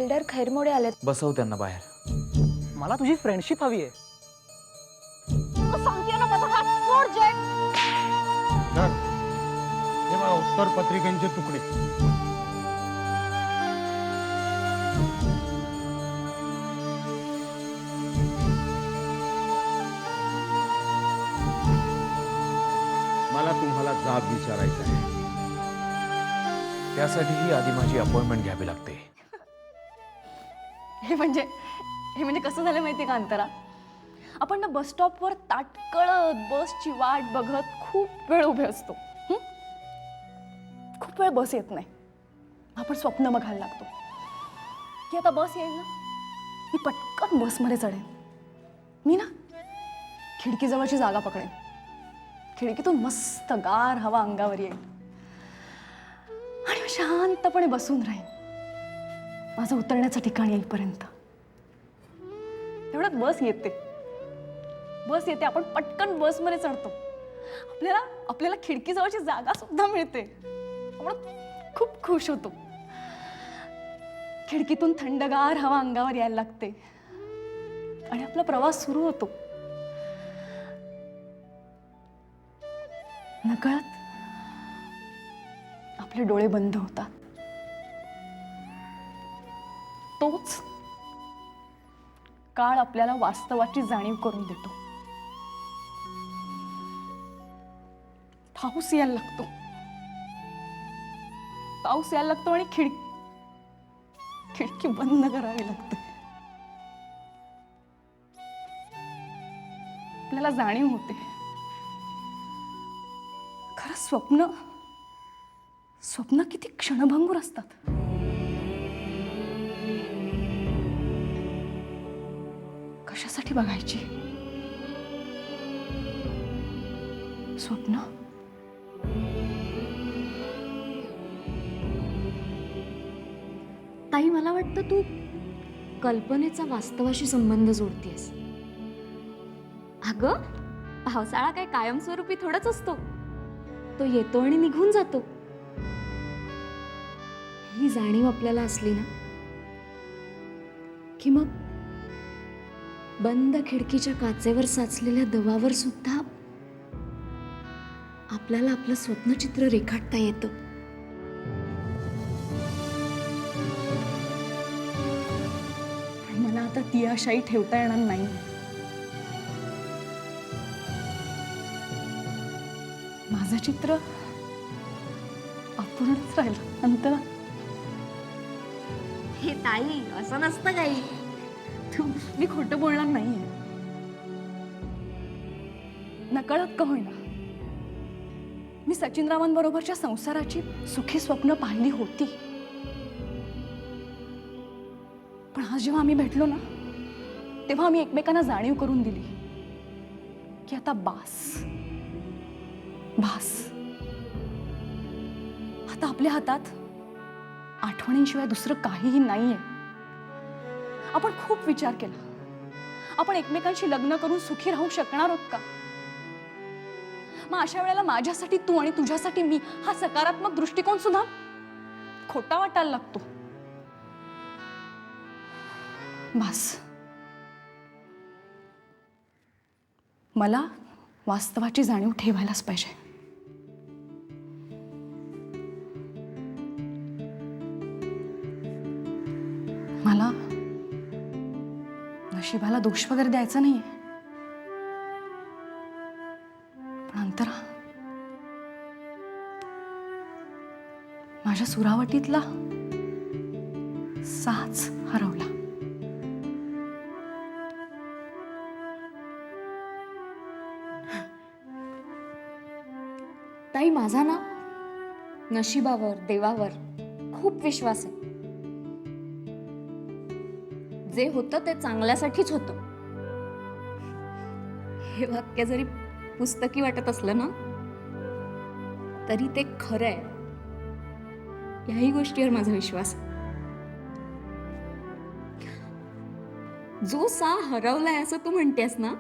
Builder Khairmode आलेत. बसव त्यांना बाहेर. मला तुझी फ्रेंडशिप हवी आहे. सांगते ना माझा हात सोड जय. सर हे बघा उत्तर पत्रिकेचे तुकडे. मला तुम्हाला जाब विचारायचा आहे. त्यासाठीही आधी माझी अपॉइंटमेंट घ्यावी लागते. हे म्हणजे कसं झालं माहितीये का अंतरा, आपण ना बस स्टॉपवर ताटकळत बसची वाट बघत खूप वेळ उभे असतो. खूप वेळ बस येत नाही. आपण स्वप्न बघायला लागतो की आता बस येईल ना, मी पटकन बसमध्ये चढेन. मी ना खिडकीजवळची जागा पकडेन. खिडकीतून मस्त गार हवा अंगावर येईल आणि मी शांतपणे बसून राहीन माझं उतरण्याचं ठिकाण येईपर्यंत. तेवढ्यात बस येते. आपण पटकन बसमध्ये चढतो. आपल्याला खिडकीजवळची जागा सुद्धा मिळते. आपण खूप खुश होतो. खिडकीतून थंडगार हवा अंगावर यायला लागते आणि आपला प्रवास सुरू होतो. नकळत आपले डोळे बंद होतात. तोच काळ आपल्याला वास्तवाची जाणीव करून देतो. पाऊस यायला लागतो आणि खिडकी बंद करावी लागते. आपल्याला जाणीव होते खरं स्वप्न किती क्षणभंगूर असतात. कशासाठी बघायची स्वप्न? ताई, मला वाटतं तू कल्पनेचा वास्तवाशी संबंध जोडतेस. अगं, पावसाळा काय कायमस्वरूपी थोडाच असतो. तो येतो आणि निघून जातो. ही जाणीव आपल्याला असली ना की मग बंद खिडकीच्या काचेवर साचलेल्या दवावर सुद्धा आपल्याला आपलं स्वप्नचित्र रेखाटता येतं. मला आता ती आशाही ठेवता येणार नाही. माझं चित्र अपूर्णच राहिलं अंतरा. हे ताई, असं नसतं काही. मी खोटं बोलणार नाहीये. नकळत का होईना मी सचिनरावांबरोबरच्या संसाराची सुखी स्वप्न पाहिली होती. पण आज जेव्हा आम्ही भेटलो ना, तेव्हा आम्ही एकमेकांना जाणीव करून दिली की आता बास. आता आपल्या हातात आठवणींशिवाय दुसरं काहीही नाहीये. आपण खूप विचार केला. आपण एकमेकांशी लग्न करून सुखी राहू शकणार आहोत का? मग अशा वेळेला माझ्यासाठी तू आणि तुझ्यासाठी मी हा सकारात्मक दृष्टिकोन सुद्धा खोटा वाटायला लागतो. बस, मला वास्तवाची जाणीव ठेवायलाच पाहिजे. मला नशिबाला दोष वगैरे द्यायचा नाहीये. पण अंतरा, माझ्या सुरावटीतला साच हरवला. ताई, माझा ना नशिबावर, देवावर खूप विश्वास आहे. जे होतं ते चांगल्यासाठीच होतं. हे वाक्य जरी पुस्तकी वाटत असलं ना, तरी ते खरं आहे. याही गोष्टीवर माझा विश्वास आहे. जो सा हरवलाय असं तू म्हणतेस ना,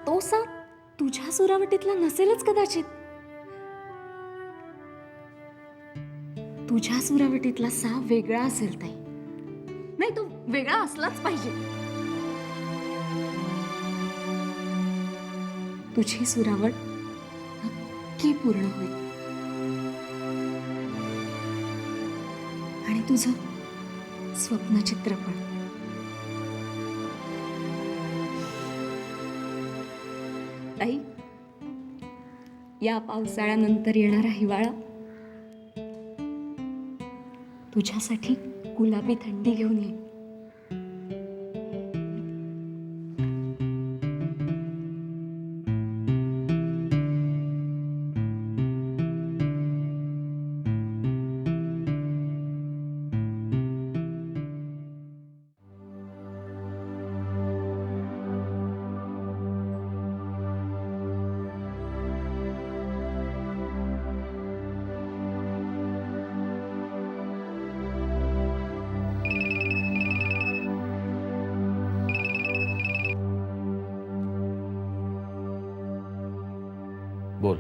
तो सा तुझ्या सुरावटीतला नसेलच कदाचित. तुझ्या सुरावटीतला सा वेगळा असेल ताई. नाही, तो वेगळा असलाच पाहिजे. तुझी सुरावट नक्की पूर्ण होईल आणि तुझं स्वप्नचित्र पण. ताई, या पावसाळ्यानंतर येणारा हिवाळा तुझ्यासाठी गुलाबी थंडी घेऊन येईल. बोल.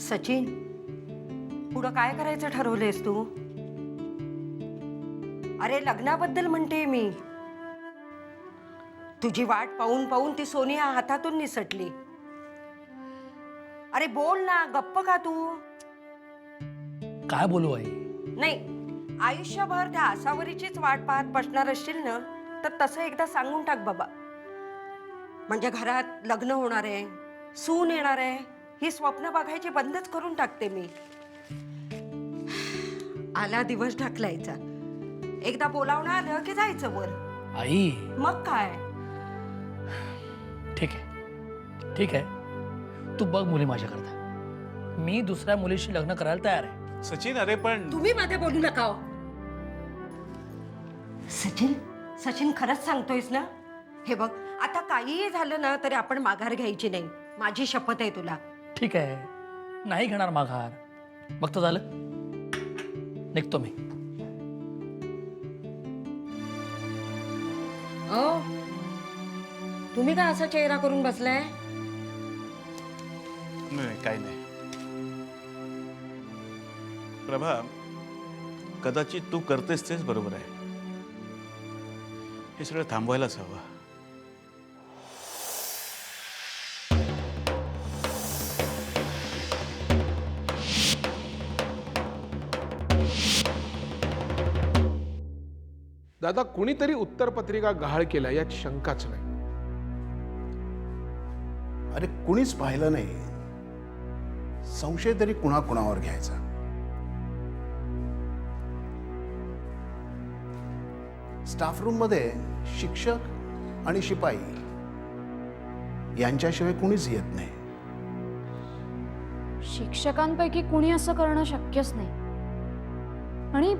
सचिन, पुढं काय करायचं ठरवलंयस तू? अरे लग्नाबद्दल म्हणते मी. तुझी वाट पाहून पाहून ती सोनिया हातातून निसटली. अरे बोल ना, गप्प का तू? काय बोलू आई? नाही, आयुष्यभर त्या आसावरीचीच वाट पाहत बसणार असशील ना, तर तसं एकदा सांगून टाक बाबा. म्हणजे घरात लग्न होणार आहे, सून येणार आहे, ही स्वप्न बघायची बंदच करून टाकते मी. आला दिवस ढकलायचा. एकदा बोलावणं आलं की जायचं वर. आई मग काय? ठीक आहे, ठीक आहे, तू बघ मुली माझ्याकरता. मी दुसऱ्या मुलीशी लग्न करायला तयार आहे. सचिन, अरे पण तुम्ही मध्ये बोलू नका हो. सचिन, सचिन खरंच सांगतोयस ना? हे बघ, आता काहीही झालं ना तरी आपण माघार घ्यायची नाही. माझी शपथ आहे तुला. ठीक आहे, नाही घेणार माघार. मग तर झालं, निघतो मी. ओ, तुम्ही काय असा चेहरा करून बसलाय? नाही, काही नाही. प्रभा, कदाचित तू करतेस तेच बरोबर आहे. हे सगळं थांबवायलाच हवं. दादा, कुणीतरी उत्तरपत्रिका गहाळ केल्या यात शंकाच नाही. अरे कुणीच पाहिलं नाही, संशय तरी कुणाकुणावर घ्यायचा. स्टाफ रूम मध्ये शिक्षक आणि शिपाई यांच्याशिवाय कुणीच येत नाही. शिक्षकांपैकी कुणी असं करणं शक्यच नाही. आणि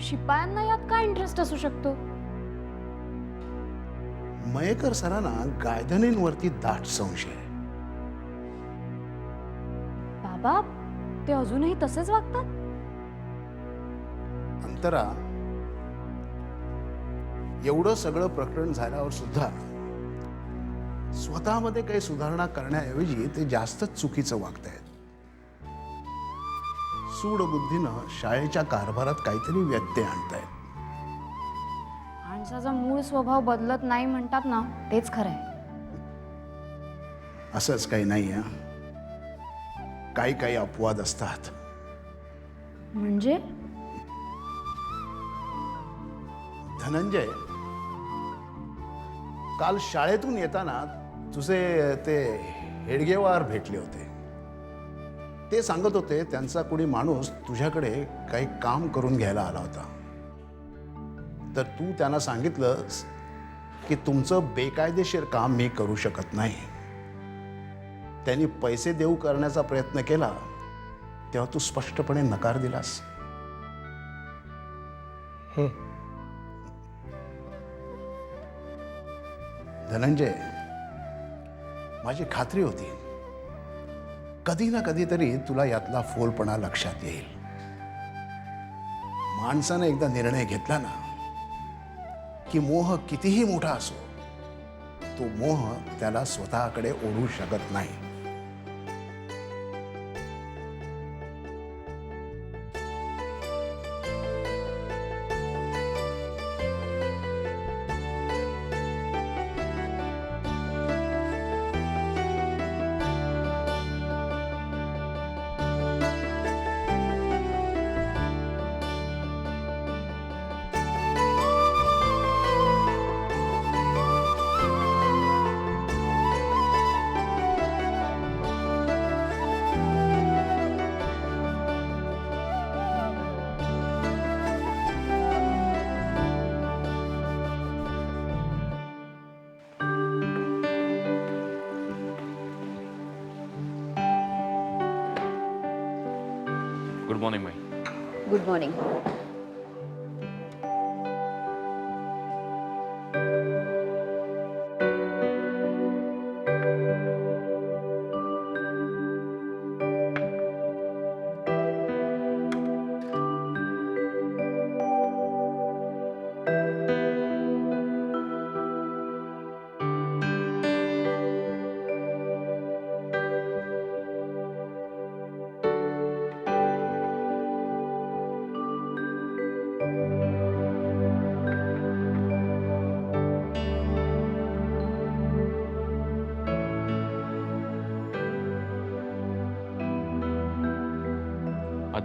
शिपायांना यात काय इंटरेस्ट असू शकतो? मयेकर सरांना गायधनींवरती दाट संशय आहे. बाबा, ते अजूनही तसेच वागतात? अंतरा, एवढं सगळं प्रकरण झाल्यावर सुद्धा स्वतःमध्ये काही सुधारणा करण्याऐवजी ते जास्तच चुकीचं वागतायत. सूडबुद्धीनं शाळेच्या कारभारात काहीतरी व्यत्यय आणतायत. माणसाचा मूळ स्वभाव बदलत नाही म्हणतात ना, तेच खरं आहे. असंच काही नाही आहे. काही काही अपवाद असतात. म्हणजे धनंजय, काल शाळेतून येताना तुझे ते हेडगेवार भेटले होते. ते सांगत होते त्यांचा कोणी माणूस तुझ्याकडे काही काम करून घ्यायला आला होता. तर तू त्यांना सांगितलंस की तुमचं बेकायदेशीर काम मी करू शकत नाही. त्यांनी पैसे देऊ करण्याचा प्रयत्न केला तेव्हा तू स्पष्टपणे नकार दिलास. धनंजय, माझी खात्री होती कधी ना कधीतरी तुला यातला फोलपणा लक्षात येईल. माणसाने एकदा निर्णय घेतला ना की मोह कितीही मोठा असो, तो मोह त्याला स्वतःकडे ओढू शकत नाही. गुड मॉर्निंग माई. Good morning.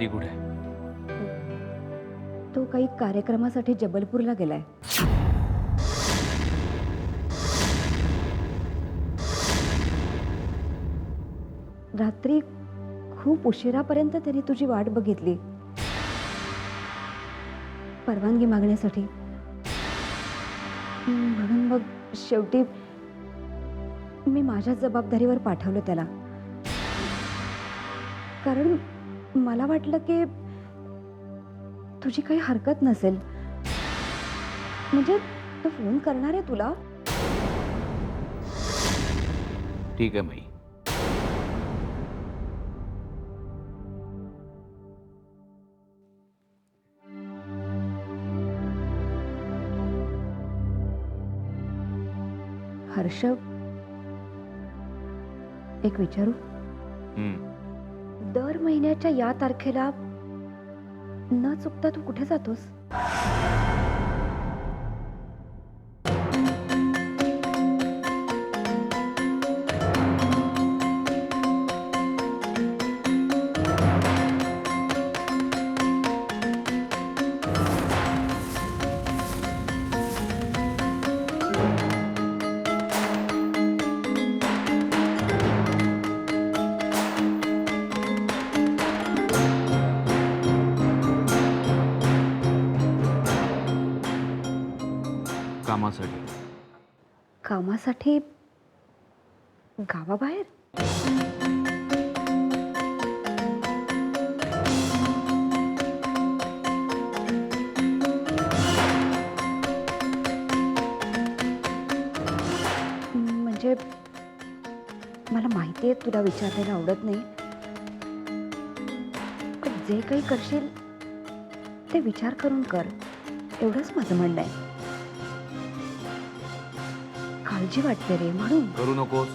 आदी कुठे आहे? तो काही कार्यक्रमासाठी जबलपूरला गेलाय. रात्री खूप उशिरापर्यंत त्यांनी तुझी वाट बघितली परवानगी मागण्यासाठी. म्हणून मग शेवटी मी माझ्या जबाबदारीवर पाठवलं त्याला. कारण मला वाटलं की तुझी काही हरकत नसेल. म्हणजे तो फोन करणार आहे तुला. ठीक आहे माई. हर्ष, एक विचारू? दर महिन्याच्या या तारखेला न चुकता तू कुठे जातोस? कामासाठी. कामासाठी गावाबाहेर? म्हणजे मला माहिती आहे तुला विचारायला आवडत नाही, पण जे काही करशील ते विचार करून कर, एवढंच माझं म्हणणं आहे. काळजी वाटते रे म्हणून. करू नकोस.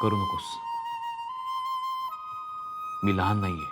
करू नकोस. मी लहान नाहीये.